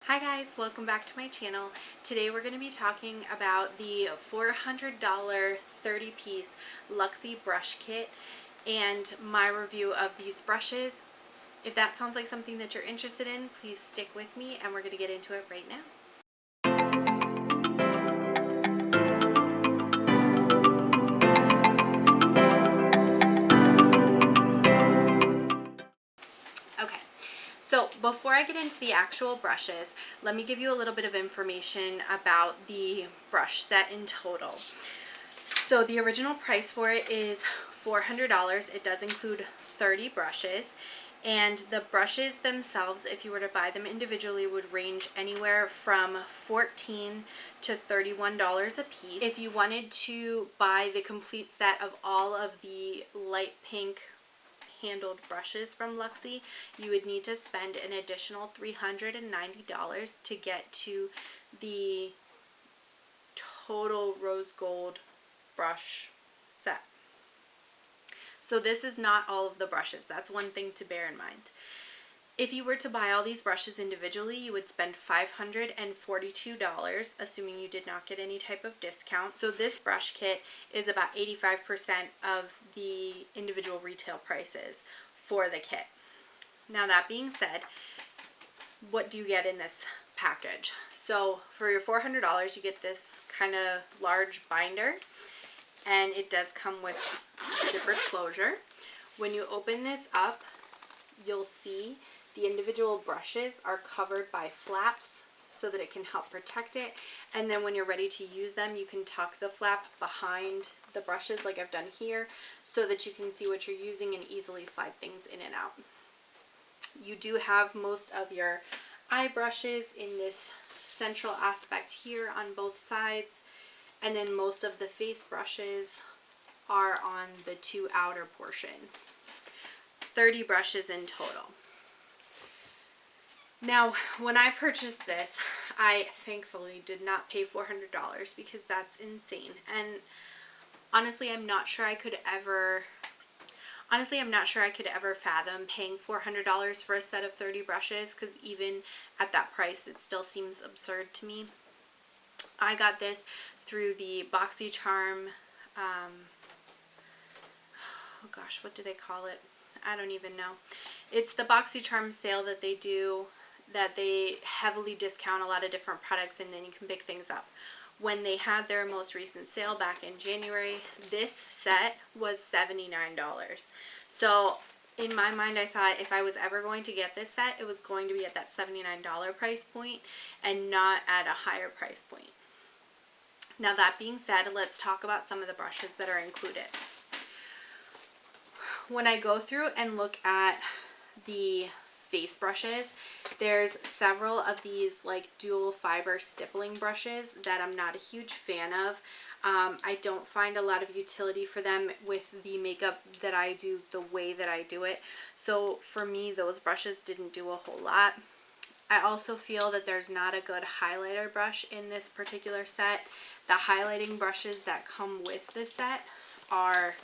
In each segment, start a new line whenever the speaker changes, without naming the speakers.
Hi guys, welcome back to my channel. Today we're going to be talking about the $400 30-piece Luxie brush kit and my review of these brushes. If that sounds like something that you're interested in, please stick with me and we're going to get into it right now. Okay, so before I get into the actual brushes, let me give you a little bit of information about the brush set in total. So the original price for it is $400. It does include 30 brushes, and the brushes themselves, if you were to buy them individually, would range anywhere from $14 to $31 a piece. If you wanted to buy the complete set of all of the light pink handled brushes from Luxie, you would need to spend an additional $390 to get to the total rose gold brush set. So this is not all of the brushes. That's one thing to bear in mind. If you were to buy all these brushes individually, you would spend $542, assuming you did not get any type of discount. So this brush kit is about 85% of the individual retail prices for the kit. Now that being said, what do you get in this package? So for your $400, you get this kind of large binder, and it does come with zippered closure. When you open this up, you'll see the individual brushes are covered by flaps so that it can help protect it. And then when you're ready to use them, you can tuck the flap behind the brushes like I've done here so that you can see what you're using and easily slide things in and out. You do have most of your eye brushes in this central aspect here on both sides, and then most of the face brushes are on the two outer portions. 30 brushes in total. Now, when I purchased this, I thankfully did not pay $400 because that's insane. And honestly, I'm not sure I could ever fathom paying $400 for a set of 30 brushes, because even at that price, it still seems absurd to me. I got this through the BoxyCharm, oh gosh, what do they call it? I don't even know. It's the BoxyCharm sale that they do, that they heavily discount a lot of different products and then you can pick things up. When they had their most recent sale back in January, this set was $79. So in my mind, I thought if I was ever going to get this set, it was going to be at that $79 price point and not at a higher price point. Now that being said, let's talk about some of the brushes that are included. When I go through and look at the face brushes, there's several of these like dual fiber stippling brushes that I'm not a huge fan of. I don't find a lot of utility for them with the makeup that I do the way that I do it. So for me, those brushes didn't do a whole lot. I also feel that there's not a good highlighter brush in this particular set. The highlighting brushes that come with this set are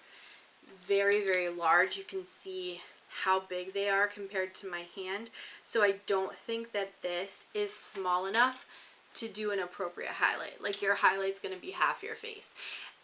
very, very large. You can see how big they are compared to my hand. So I don't think that this is small enough to do an appropriate highlight. Like, your highlight's going to be half your face.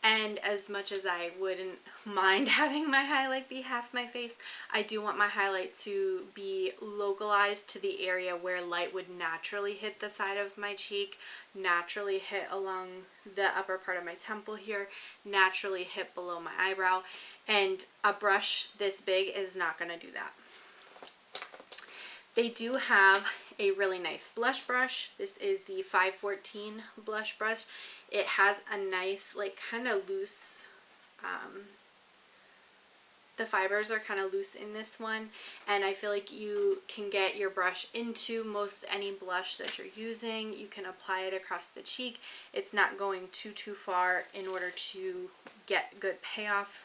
And as much as I wouldn't mind having my highlight be half my face, I do want my highlight to be localized to the area where light would naturally hit the side of my cheek, naturally hit along the upper part of my temple here, naturally hit below my eyebrow. And a brush this big is not going to do that. They do have a really nice blush brush. This is the 514 blush brush. It has a nice, like, kind of loose, the fibers are kind of loose in this one, and I feel like you can get your brush into most any blush that you're using. You can apply it across the cheek. It's not going too far in order to get good payoff.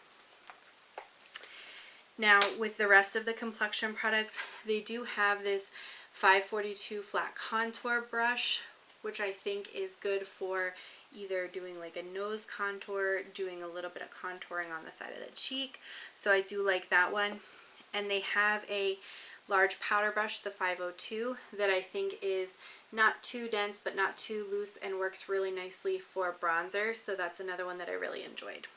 Now, with the rest of the complexion products, they do have this 542 flat contour brush, which I think is good for either doing like a nose contour, doing a little bit of contouring on the side of the cheek. So I do like that one. And they have a large powder brush, the 502, that I think is not too dense but not too loose and works really nicely for bronzer. So that's another one that I really enjoyed.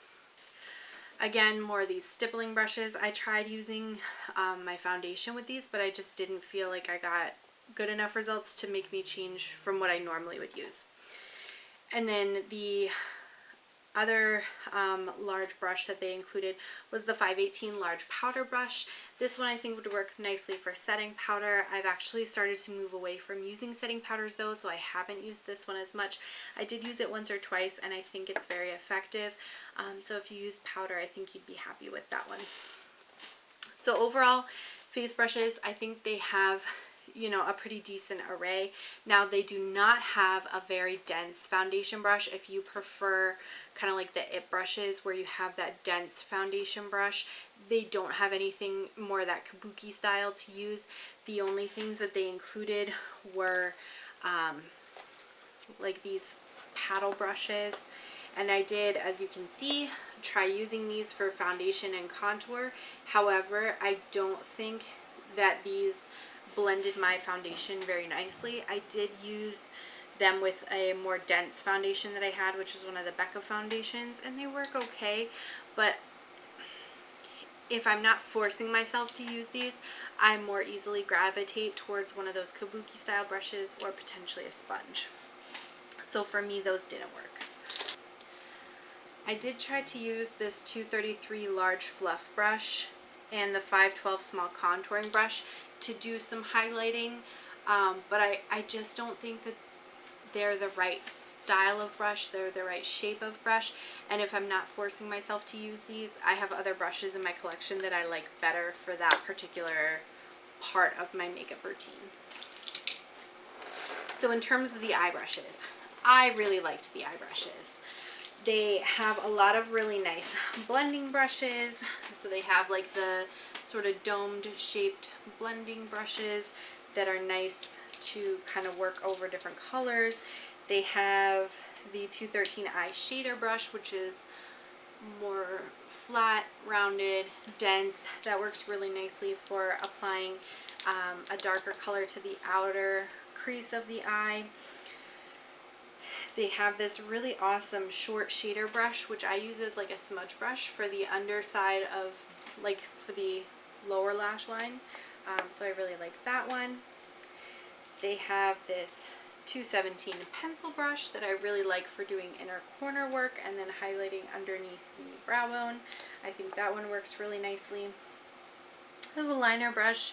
Again, more of these stippling brushes. I tried using my foundation with these, but I just didn't feel like I got good enough results to make me change from what I normally would use. And then the other large brush that they included was the 518 large powder brush. This one I think would work nicely for setting powder. I've actually started to move away from using setting powders though, so I haven't used this one as much. I did use it once or twice and I think it's very effective. So if you use powder, I think you'd be happy with that one. So overall, face brushes, I think they have, you know, a pretty decent array. Now they do not have a very dense foundation brush. If you prefer kind of like the IT brushes where you have that dense foundation brush, they don't have anything more that kabuki style to use. The only things that they included were like these paddle brushes, and I did, as you can see, try using these for foundation and contour. However, I don't think that these blended my foundation very nicely. I did use them with a more dense foundation that I had, which was one of the Becca foundations, and they work okay, but if I'm not forcing myself to use these, I more easily gravitate towards one of those kabuki style brushes or potentially a sponge. So for me, those didn't work. I did try to use this 233 large fluff brush and the 512 small contouring brush to do some highlighting, but I just don't think that they're the right style of brush, they're the right shape of brush, and if I'm not forcing myself to use these, I have other brushes in my collection that I like better for that particular part of my makeup routine. So in terms of the eye brushes, I really liked the eye brushes. They have a lot of really nice blending brushes. So they have like the sort of domed shaped blending brushes that are nice to kind of work over different colors. They have the 213 eye shader brush, which is more flat, rounded, dense. That works really nicely for applying a darker color to the outer crease of the eye. They have this really awesome short shader brush, which I use as like a smudge brush for the underside of, like for the lower lash line. So I really like that one. They have this 217 pencil brush that I really like for doing inner corner work and then highlighting underneath the brow bone. I think that one works really nicely. I have a liner brush.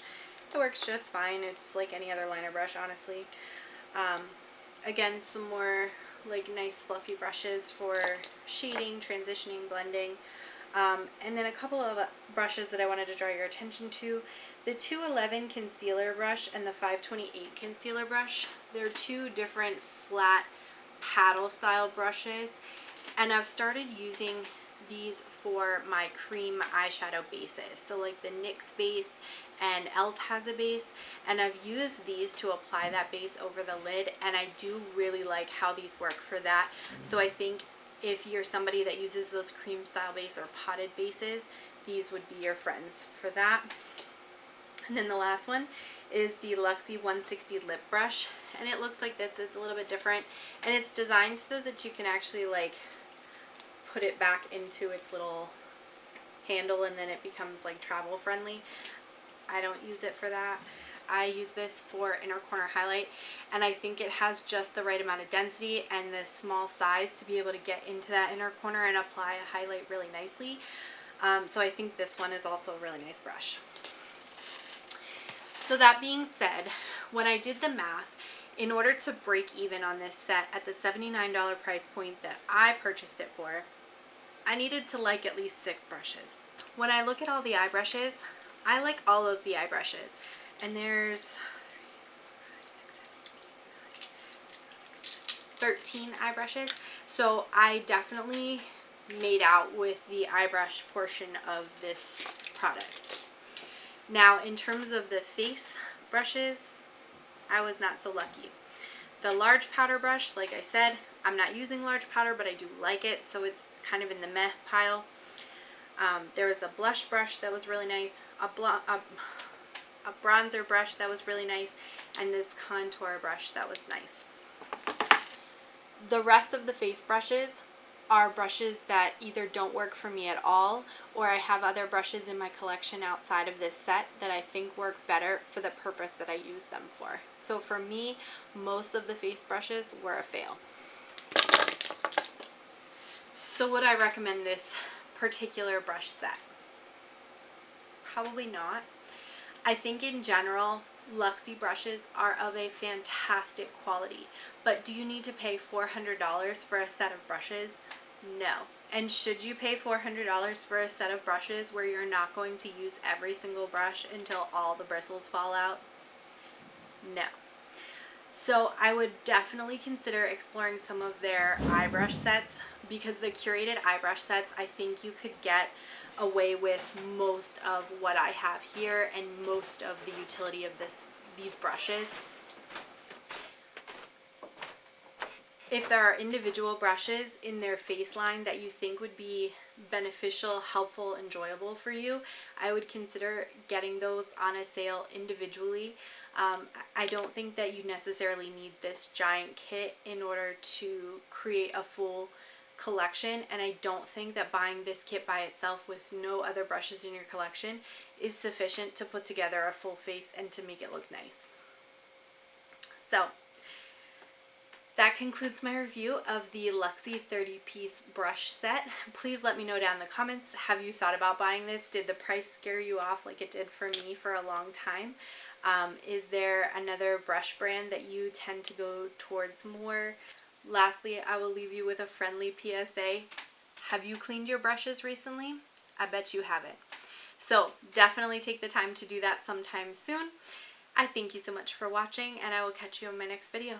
It works just fine. It's like any other liner brush, honestly. Again, some more like nice fluffy brushes for shading, transitioning, blending. And then a couple of brushes that I wanted to draw your attention to. The 211 concealer brush and the 528 concealer brush. They're two different flat paddle style brushes, and I've started using these for my cream eyeshadow bases. So like the NYX base and e.l.f. has a base, and I've used these to apply that base over the lid, and I do really like how these work for that. So I think if you're somebody that uses those cream style base or potted bases, these would be your friends for that. And then the last one is the Luxie 160 lip brush, and it looks like this. It's a little bit different, and it's designed so that you can actually like put it back into its little handle and then it becomes like travel friendly. I don't use it for that. I use this for inner corner highlight, and I think it has just the right amount of density and the small size to be able to get into that inner corner and apply a highlight really nicely. So I think this one is also a really nice brush. So that being said, when I did the math, in order to break even on this set at the $79 price point that I purchased it for, I needed to like at least 6 brushes. When I look at all the eye brushes, I like all of the eye brushes. And there's 13 eye brushes. So I definitely made out with the eye brush portion of this product. Now, in terms of the face brushes, I was not so lucky. The large powder brush, like I said, I'm not using large powder, but I do like it, so it's kind of in the meh pile. There was a blush brush that was really nice. a bronzer brush that was really nice, and this contour brush that was nice. The rest of the face brushes are brushes that either don't work for me at all, or I have other brushes in my collection outside of this set that I think work better for the purpose that I use them for. So for me, most of the face brushes were a fail. So would I recommend this particular brush set? Probably not. I think in general, Luxie brushes are of a fantastic quality, but do you need to pay $400 for a set of brushes? No. And should you pay $400 for a set of brushes where you're not going to use every single brush until all the bristles fall out? No. So I would definitely consider exploring some of their eye brush sets, because the curated eye brush sets, I think you could get away with most of what I have here and most of the utility of these brushes. If there are individual brushes in their face line that you think would be beneficial, helpful, enjoyable for you, I would consider getting those on a sale individually. I don't think that you necessarily need this giant kit in order to create a full collection, and I don't think that buying this kit by itself with no other brushes in your collection is sufficient to put together a full face and to make it look nice. So that concludes my review of the Luxie 30-piece brush set. Please let me know down in the comments, have you thought about buying this? Did the price scare you off like it did for me for a long time? Is there another brush brand that you tend to go towards more? Lastly, I will leave you with a friendly PSA. Have you cleaned your brushes recently? I bet you haven't. So definitely take the time to do that sometime soon. I thank you so much for watching, and I will catch you in my next video.